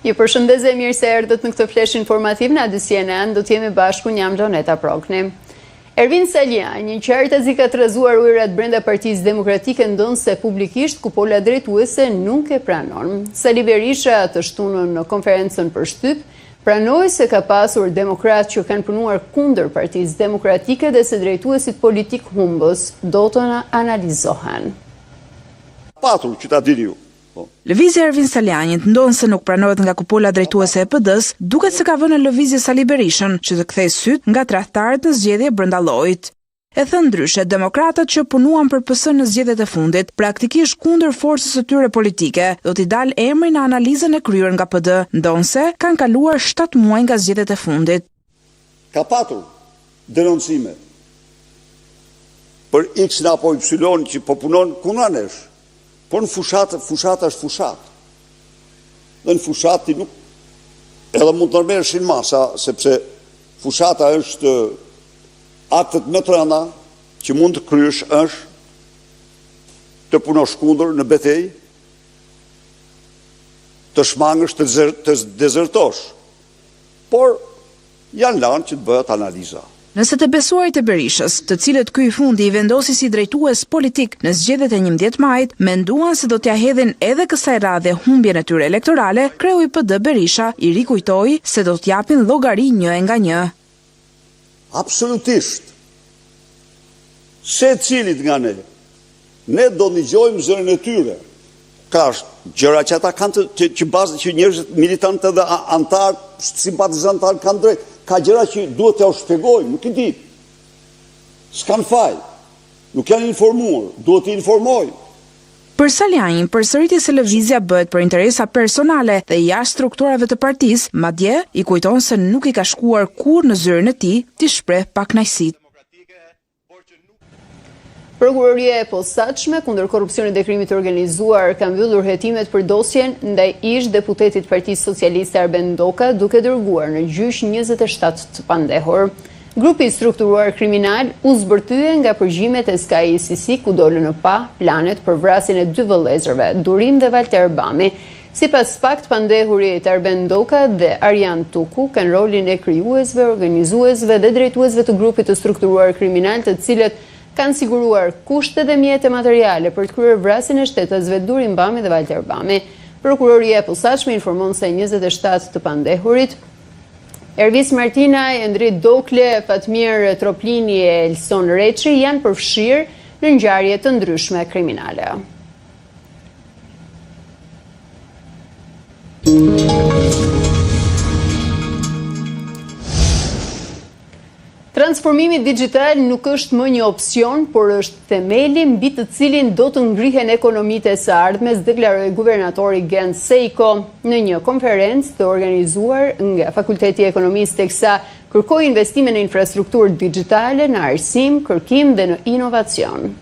Ju përshëndes dhe mirë se erdhët në këtë flesh informativ në Adi CNN, do t'jemi bashku jam Loneta Prokni. Ervin Saliani, qartazi ka trezuar ujërat brenda Partisë Demokratike ndonë se publikisht kupola drejtuese nuk e pranon. Sali Berisha të shtunën në konferencën për shtyp, pranoi se ka pasur demokrat që kanë punuar kundër Partisë Demokratike dhe se drejtuesit politik humbës do të analizohen. Patur që ta dini ju. Lëvizja Ervin Salianit ndonë se nuk pranohet nga kupola drejtuese e PD-s, duket se ka vënë në lëvizje Sali Berishën që të kthej syt nga tradhtarët në zgjedhje brenda llojit. E thënë ndryshe, demokratat që punuan për PS në zgjedhjet e fundit, praktikisht kundër forcës së tyre politike, do t'i dalë emri në analizën e kryer nga PD, ndonse kanë kaluar 7 muaj nga zgjedhjet e fundit. Ka patur denoncime për X apo Y që po punon kundra nesh. Por në fushata është fushat. Dhe në fushati nuk edhe mund të nërmerëshin masa, sepse fushata është aktet më të rënda që mund të kryesh është të punosh kundër në betej, të shmangësh, të dezertosh. Por janë lanë që të bëhet analiza. Nëse të besuarit e Berishës, të cilët ky i fundi i vendosi si drejtues politik në zgjedhjet e 11 majit, menduan se do t'ja hedhin edhe kësaj radhe humbjen e tyre elektorale, kreu i PD Berisha i rikujtoi se do t'japin llogari një nga një. Absolutisht. Se cilit nga ne do dëgjojmë zërin e tyre. Ka gjëra që ata kanë që bazë që njerëzit militantë dhe antar, simpatizantar kanë drejt. Ka gjëra që duhet t'ja u shpjegojmë, nuk i di. S'kan faj. Nuk janë informuar, duhet t'i informojmë. Për Salianin, përsëritjes së lëvizja bëhet për interesa personale dhe jashtë strukturave të partisë, madje i kujton se nuk i ka shkuar kurrë në zyrën e tij t'i shpreh pakënaqësitë. Prokuroria e posaçme kundër korrupsionit dhe krimit të organizuar ka mbyllur hetimet për dosjen ndaj ish deputetit Partisë Socialiste Arben Doka, duke dërguar në gjyq 27 të pandehur. Grupi strukturuar kriminal u zbërthye nga përgjimet e Sky ICC ku dolën në pa planet për vrasjen e 2 vëllezërve, Durim dhe Valter Bami. Sipas fakt, pandehurit Arben Doka dhe Arjan Tuku kanë rolin e krijuesve, organizuesve dhe drejtuesve të grupit të strukturuar kriminal, të cilët kanë siguruar kushte dhe mjete materiale për të kryer vrasjen e shtetësve Durim Bami dhe Valter Bami. Prokuroria e posaçme informon se 27 të pandehurit, Ervis Martinaj, Endrit Dokle, Fatmir Troplini e Elson Reçi janë përfshirë në ngjarje të ndryshme kriminale. Transformimi digital nuk është më një opsion, por është themeli mbi të cilin do të ngrihen ekonomitë e së ardhmes, deklaroi guvernatori Gen Seiko në një konferencë të organizuar nga Fakulteti i Ekonomisë, teksa kërkoi investime në infrastrukturë digjitale, në arsim, kërkim dhe në inovacion.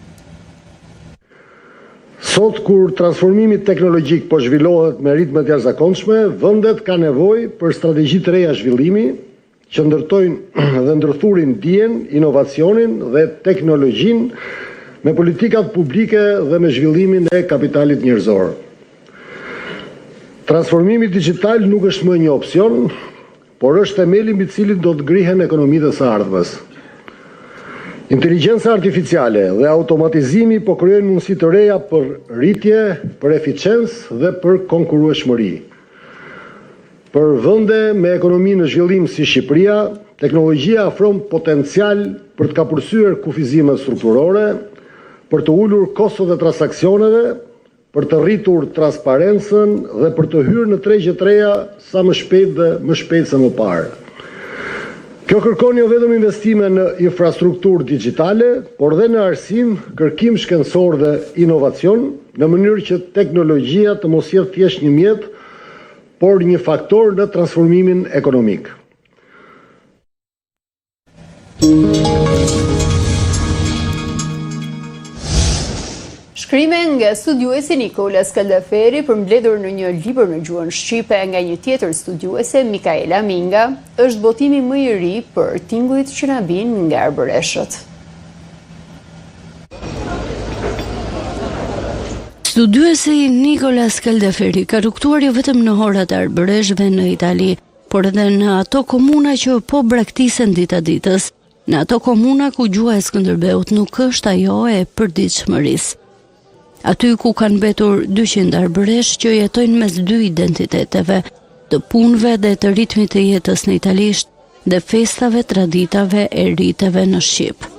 Sot kur transformimi teknologjik po zhvillohet me ritme të jashtëzakonshme, vendet kanë nevojë për strategji të reja zhvillimi që ndërtojnë dhe ndërthurin dijen, inovacionin dhe teknologjinë me politikat publike dhe me zhvillimin e kapitalit njerëzor. Transformimi digital nuk është më një opsion, por është themeli mbi cilin do të ngrihen ekonomitë e së ardhmes. Inteligjenca artificiale dhe automatizimi po krijojnë mundësi të reja për rritje, për eficiencë dhe për konkurrueshmëri. Për vende me ekonomi në zhvillim si Shqipëria, teknologjia ofron potencial për të kapërcyer kufizimet strukturore, për të ulur kostot e transaksioneve, për të rritur transparencën dhe për të hyrë në tregje të reja sa më shpejt dhe më shpejt se më parë. Kjo kërkon jo vetëm investime në infrastrukturë digjitale, por dhe në arsim, kërkim shkencor dhe inovacion, në mënyrë që teknologjia të mos jetë thjesht një mjet, por një faktor në transformimin ekonomik. Shkrime nga studiuesi Nikola Skaldaferi përmbledhur në një libër në gjuhën shqipe nga një tjetër studiuese, Mikaela Minga, është botimi më i ri për tingujt që na vijnë nga arbëreshët. Studiuesi Nicolas Caldaferi ka rrugtuar jo vetëm në horat e arbëreshve në Itali, por edhe në ato komuna që po braktisen dita ditës, në ato komuna ku gjua e Skënderbeut nuk është ajo e përditshmërisë. Aty ku kanë mbetur 200 arbëresh që jetojnë mes dy identiteteve, të punëve dhe të ritmit të jetës në italisht dhe festave, traditave e riteve në Shqip.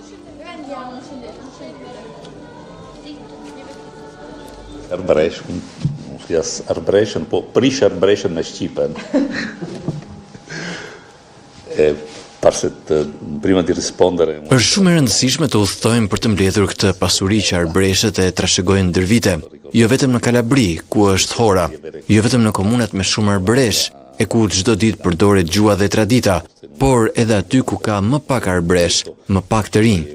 Arbëresh, unë flas arbëreshën, po prish arbëreshën në Shqipen. Prima di rispondere. Është shumë e rëndësishme të udhtojmë për të mbledhur këtë pasuri që arbreshët e trashëgojnë ndër vite, jo vetëm në Kalabri, ku është hora, jo vetëm në komunat me shumë arbresh, e ku çdo ditë përdoret gjua dhe tradita, por edhe aty ku ka më pak arbresh, më pak të rinj.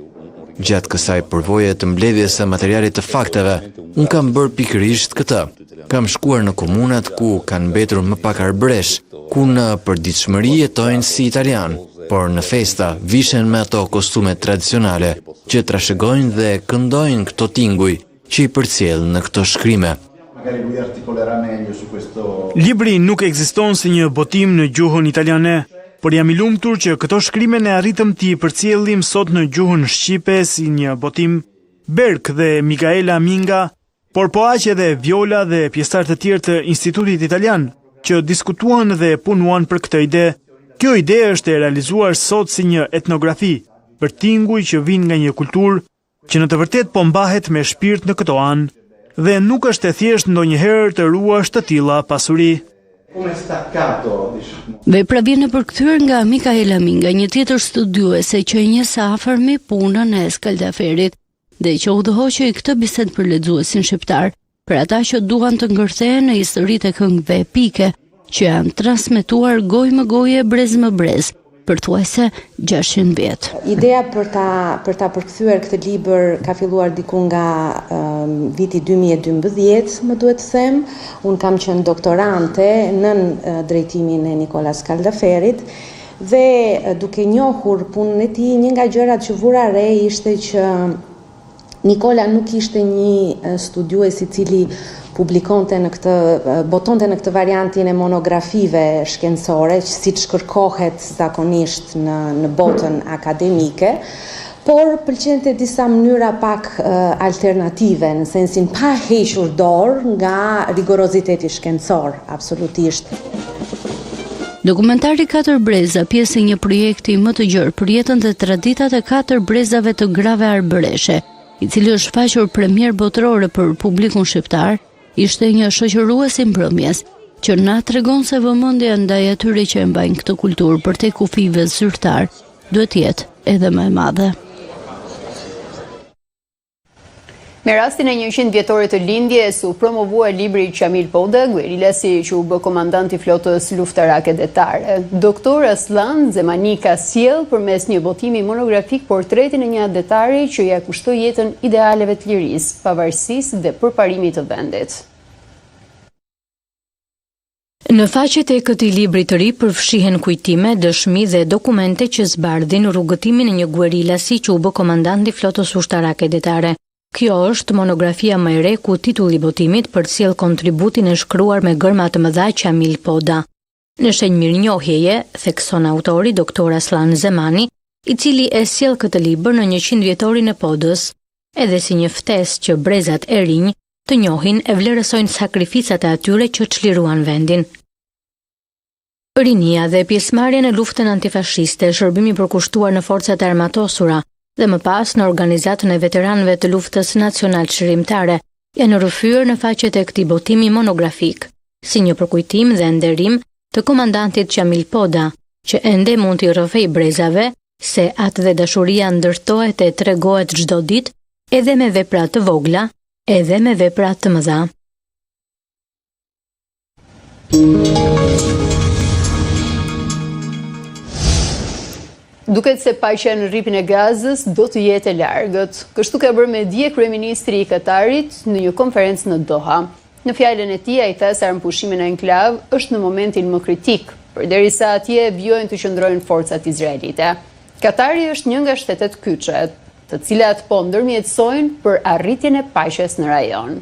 Gjatë kësaj përvoje të mbledhjes së materialit të fakteve, unë kam bërë pikërisht këtë. Kam shkuar në komunat ku kanë mbetur më pak arbresh, ku në përditshmëri jetojnë si italian, por në festa vishen me ato kostume tradicionale që trashëgojnë dhe këndojnë këto tinguj që i përcjell në këto shkrime. Libri nuk ekziston si një botim në gjuhën italiane, por jam i lumtur që këto shkrime ne arritëm t'i përcjellim sot në gjuhën shqipe si një botim. Berk dhe Micaela Minga, por po aq edhe Viola dhe pjesëtar të tjerë të Institutit Italian, që diskutuan dhe punuan për këtë ide. Kjo ide është e realizuar sot si një etnografi për tinguj që vijnë nga një kulturë që në të vërtet po mbahet me shpirt në këto anë, dhe nuk është e thjesht ndonjëherë të ruash të tilla pasuri. Vepra vjen e përkthyer nga Micaela Minga, një tjetër studiuese që njeh së afërmi punën e Skaldaferit dhe që udhëhoqi këtë bisedë për lexuesin shqiptar, për ata që duan të ngërthehen në historitë e këngëve epike që janë transmetuar gojë më goje, brez më brez, për thuajse 600 vjet. Ideja për ta përkthyer këtë libër ka filluar diku nga viti 2012, më duhet të them. Unë kam qenë doktorante nën drejtimin e Nicolas Caldaferit dhe duke njohur punën e tij, një nga gjërat që vura re ishte që Nicola nuk ishte një studiues i cili publikonte në këtë, botonte në këtë variantin e monografive shkencore, siç kërkohet zakonisht në botën akademike, por pëlqente disa mënyra pak alternative, në sensin pa hequr dorë nga rigoroziteti shkencor, absolutisht. Dokumentari 4 breza, pjesë e një projekti më të gjerë për jetën dhe traditat e 4 brezave të grave arbëreshe, i cili është faqur premier botërore për publikun shqiptar, ishte një shoqërues i mbrëmjes, që na tregon se vëmendja ndaj atyre që e mbajnë këtë kulturë përtej kufive zyrtar duhet jetë edhe më e madhe. Me rastin e 100 vjetorit të lindjes u promovua libri Qamil Poda, guerilasi që u bë komandant i flotës luftarake detare. Doktor Aslan Zemani ka sjell përmes një votimi monografik portretin e një detari që ja kushtoi jetën idealeve të lirisë, pavarësisë dhe përparimit të vendit. Në faqet e këtij libri të ri përfshihen kujtime, dëshmi dhe dokumente që zbardhin rrugëtimin e një guerilasi që u bë komandant i flotës ushtarake detare. Kjo është monografia më e re ku titulli i botimit përcjell kontributin e shkruar me gërma të mëdha Qamil Poda. Në shenjë mirënjohjeje, thekson autori Dr. Aslan Zemani, i cili e sjell këtë libër në 100 vjetorin e Podës, edhe si një ftesë që brezat e rinj të njohin e vlerësojnë sakrificat e atyre që çliruan vendin. Rinia dhe pjesëmarrja në luftën antifashiste, shërbimi përkushtuar në forcat e armatosura dhe më pas në organizatën e veteranëve të luftës nacional çlirimtare, janë rrëfyer në faqet e këtij botimi monografik, si një përkujtim dhe nderim të komandantit Qamil Poda, që ende mund t'i rrëfej brezave se atë dhe dashuria ndërtohet e tregohet çdo ditë, edhe me vepra të vogla, edhe me vepra të mëdha. Duket se paqja në rripin e Gazës do të jetë e largët. Kështu ka bërë me dje kryeministri i Katarit në një konferencë në Doha. Në fjalën e tij ai tha se armëpushimin në enklav është në momentin më kritik, përderisa atje vijojnë të qëndrojnë forcat izraelite. Katari është një nga shtetet kyçe, të cilat po ndërmjetësojnë për arritjen e paqes në rajon.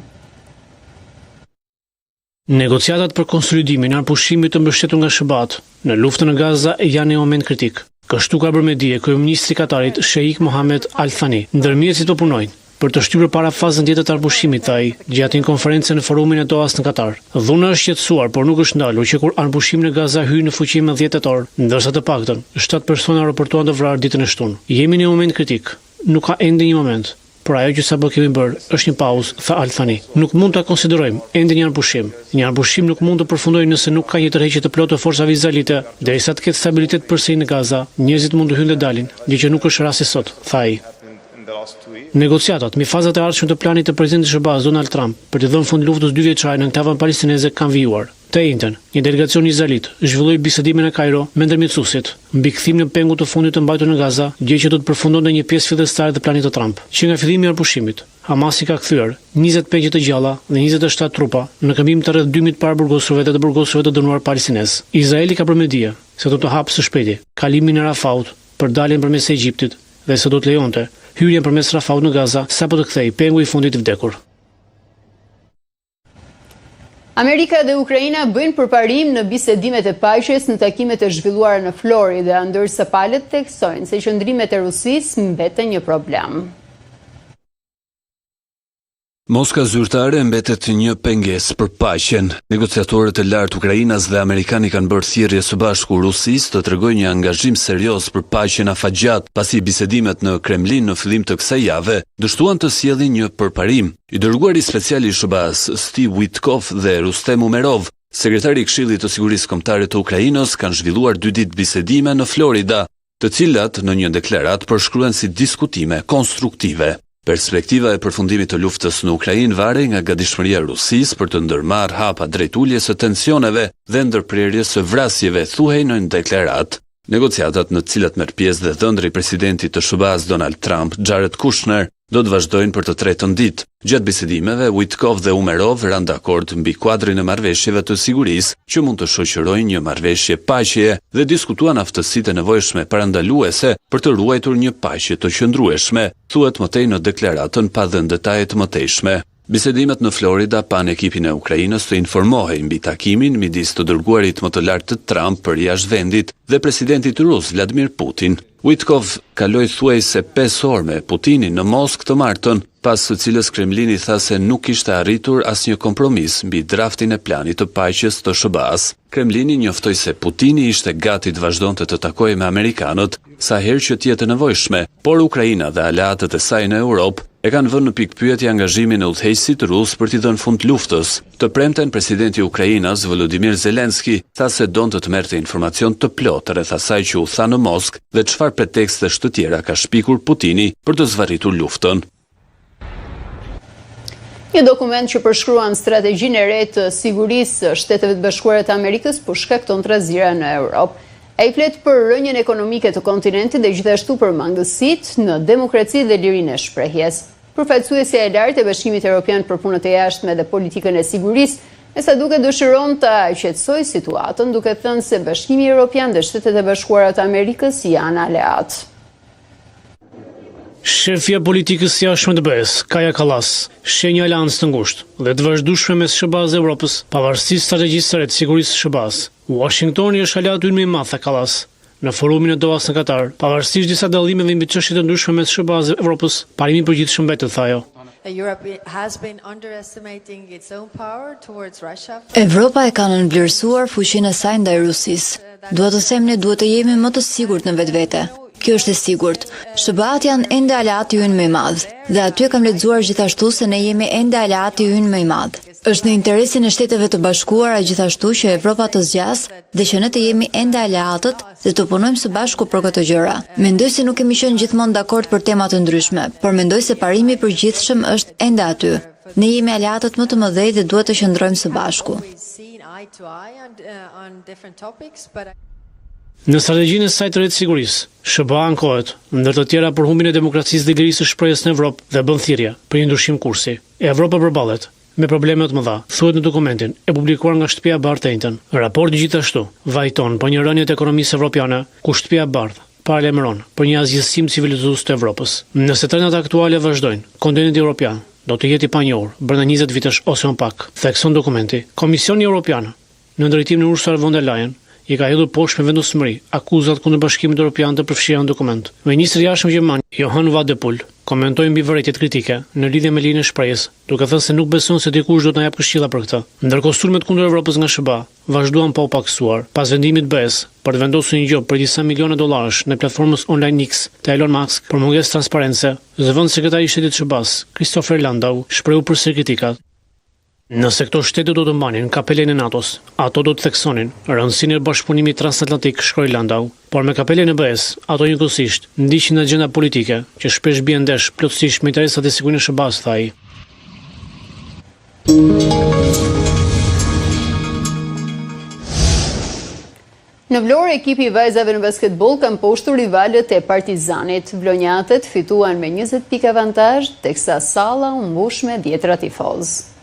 Negociatat për konsolidimin e pushimit të mbështetur nga SBA-t në luftën në Gaza janë në moment kritik. Kështu ka bërë me dije kryeministri i Katarit Sheikh Mohammed Al Thani. Ndërmjetësit po punojnë për të shtypur para fazën tjetër të arpushimit, tha ai, gjatë një konference në forumin e Dohas në Katar. Dhuna është qetësuar, por nuk është ndalur që kur arpushimi në Gaza hyn në fuqi më 10 tetor, ndërsa të paktën 7 persona raportuan të vrarë ditën e shtunë. Jemi në një moment kritik. Nuk ka ende një moment, por ajo që sapo kemi bërë është një pauzë, tha Al Thani. Nuk mund ta konsiderojmë ende një arpushim. Një arpushim nuk mund të përfundojë nëse nuk ka një tërheqje të plotë të forcave izraelite, derisa të ketë stabilitet përsëri në Gaza. Njerëzit mund të hyjnë dhe dalin, gjë që nuk është rasti sot, tha ai. Negociatat mbi fazat e ardhshme të planit të presidentit SBA-s Donald Trump për të dhënë fund luftës 2 vjeçare në enklavën palestineze kanë vijuar. Të njëjtën, një delegacion izraelit zhvilloi bisedime në Kairo me ndërmjetësuesit mbi kthimin në pengut të fundit të mbajtur në Gaza, gjë që do të përfundonte një pjesë fillestare të planit të Trump. Që nga fillimi i arpushimit, Hamasi ka kthyer 20 pengje të gjalla dhe 27 trupa në këmbim të rreth 2000 paraburgosurve dhe të burgosurve të dënuar palestinez. Izraeli ka bërë me dije se do të hapë së shpejti kalimin e Rafaut për daljen përmes Egjiptit dhe se do të lejonte hyrjen përmes Rafaut në Gaza sapo të kthejë pengu i fundit i vdekur. Amerika dhe Ukraina bëjnë përparim në bisedimet e paqes në takimet e zhvilluara në Florida, ndërsa palët theksojnë se qëndrimet e Rusisë mbeten një problem. Moska zyrtare mbetet një pengesë për paqen. Negociatorët e lartë ukrainas dhe amerikani kanë bërë thirrje së bashku Rusisë të tregojë një angazhim serioz për paqen afatgjat, pasi bisedimet në Kremlin në fillim të kësaj jave dështuan të sjellin një përparim. I dërguari special i SBA-s Steve Witkoff dhe Rustem Umerov, sekretari i Këshillit të Sigurisë Kombëtare të Ukrainës, kanë zhvilluar 2 ditë bisedime në Florida, të cilat në një deklaratë përshkruhen si diskutime konstruktive. Perspektiva e përfundimit të luftës në Ukrainë varet nga gatishmëria e Rusisë për të ndërmarrë hapa drejt uljes së tensioneve dhe ndërprerjes së vrasjeve, thuhej në një deklaratë. Negociatat në të cilat merr pjesë dhe dhëndri presidenti të SBA-s Donald Trump, Jared Kushner, do të vazhdojnë për të tretën ditë. Gjatë bisedimeve, Witkoff dhe Umerov ranë dakord mbi kuadrin e marrëveshjeve të sigurisë që mund të shoqërojnë një marrëveshje paqeje dhe diskutuan aftësitë e nevojshme parandaluese për të ruajtur një paqe të qëndrueshme, thuhet mëtej në deklaratën pa dhënë detaje të mëtejshme. Bisedimet në Florida pan ekipin e Ukrainës të informohej mbi takimin midis të dërguarit më të lartë të Trump për jashtë vendit dhe presidentit rus Vladimir Putin. Witkoff kaloi thuajse 5 orë me Putinin në Moskë të martën, pas së cilës Kremlini tha se nuk kishte arritur asnjë kompromis mbi draftin e planit të paqes të SBA-s. Kremlini njoftoi se Putini ishte gati të vazhdonte të takojë me amerikanët sa herë që të jetë nevojshme, por Ukraina dhe aleatët e saj në Europë e kanë vënë në pikpyetje angazhimin e udhëheqësit rus për t'i dhënë fund luftës. Të premten presidenti i Ukrainës Volodymyr Zelenski tha se donte të merrte informacion të plotë rreth asaj që u tha në Moskë dhe çfarë pretekstesh të tjera ka shpikur Putini për të zvarritur luftën. Një dokument që përshkruan strategjinë e re të sigurisë së Shteteve të Bashkuara të Amerikës po shkakton trazira në Europë. Ai flet për rënjen ekonomike të kontinentit dhe gjithashtu për mangësitë në demokraci dhe lirinë e shprehjes. Përfaqësuesja e lartë e Bashkimit Evropian për punët e jashtme dhe politikën e sigurisë, me sa duket dëshiron të qetësojë situatën, duke thënë se Bashkimi Evropian dhe Shtetet e Bashkuara të Amerikës janë aleat. Shefja politikës së jashtme të BE-s, Kaja Kallas, sheh një aleancë të ngushtë dhe të vazhdueshme mes SBA-s dhe Evropës, pavarësisht strategjisë së re të sigurisë së SBA-s. Washingtoni është aleat ynë më i madh, tha Kallas, në forumin e Dohas në Katar, pavarësisht disa dallimeve mbi çështje të ndryshme mes SBA-s dhe Evropës, parimi i përgjithshëm mbetet, tha ajo. Evropa e ka nënvlerësuar fuqinë e saj ndaj Rusisë. Dua të them ne duhet të jemi më të sigurt në vetvete. Kjo është e sigurt. SBA-t janë ende aleati ynë më i madh, dhe aty kam lexuar gjithashtu se ne jemi ende aleati ynë më i madh. Është në interesin e Shteteve të Bashkuara gjithashtu që Evropa të zgjasë dhe që ne të jemi ende aleatët dhe të punojmë së bashku për këto gjëra. Mendoj se nuk kemi qenë gjithmonë dakord për tema të ndryshme, por mendoj se parimi i përgjithshëm është ende aty. Ne jemi aleatët më të mëdhenj dhe duhet të qëndrojmë së bashku. Në strategjinë e saj të re të sigurisë, SBA ankohet, ndër të tjera, për humbin e demokracisë dhe lirisë së shprehjes në Evropë dhe bën thirrje për një ndryshim kursi. Evropa përballet me probleme të mëdha, thuhet në dokumentin e publikuar nga Shtëpia e Bardhë të njëjtën. Raporti gjithashtu vajton për një rënje të ekonomisë evropiane, ku Shtëpia e Bardhë paralajmëron për një azgjësim civilizues të Evropës. Nëse trendat aktuale vazhdojnë, kontinenti evropian do të jetë i panjohur brenda 20 vitesh ose më pak, thekson dokumenti. Komisioni Evropian, në drejtimin e Ursula von der Leyen, i ka hedhur poshtë me vendosmëri akuzat kundër Bashkimit Evropian të përfshirë në dokument. Ministri i Jashtëm i Gjermanisë, Johann Wadephul, komentoi mbi vërejtjet kritike në lidhje me linjën e shprehjes, duke thënë se nuk beson se dikush do të na jap këshilla për këtë. Ndërkohë sulmet kundër Evropës nga SBA vazhduan pa u paksuar pas vendimit BE-s për të vendosur një gjop për disa miliona dollarësh në platformës online X të Elon Musk për mungesë transparence. Zëvendës sekretari i shtetit të SBA-s, Christopher Landau, shprehu përsëri kritikat. Nëse këto shtete do të mbanin kapelen e NATO-s, ato do të theksonin rëndësinë e bashkëpunimit transatlantik, shkroi Landau, por me kapelen e BE-s, ato njëkohësisht ndiqin agenda politike që shpesh bien ndesh plotësisht me interesat e sigurinë e SBA-s, tha ai. Në Vlorë, ekipi i vajzave në basketbol kanë poshtur rivalët e Partizanit. Vlonjatët fituan me 20 pikë avantazh, teksa salla u mbush me 10 tifoz.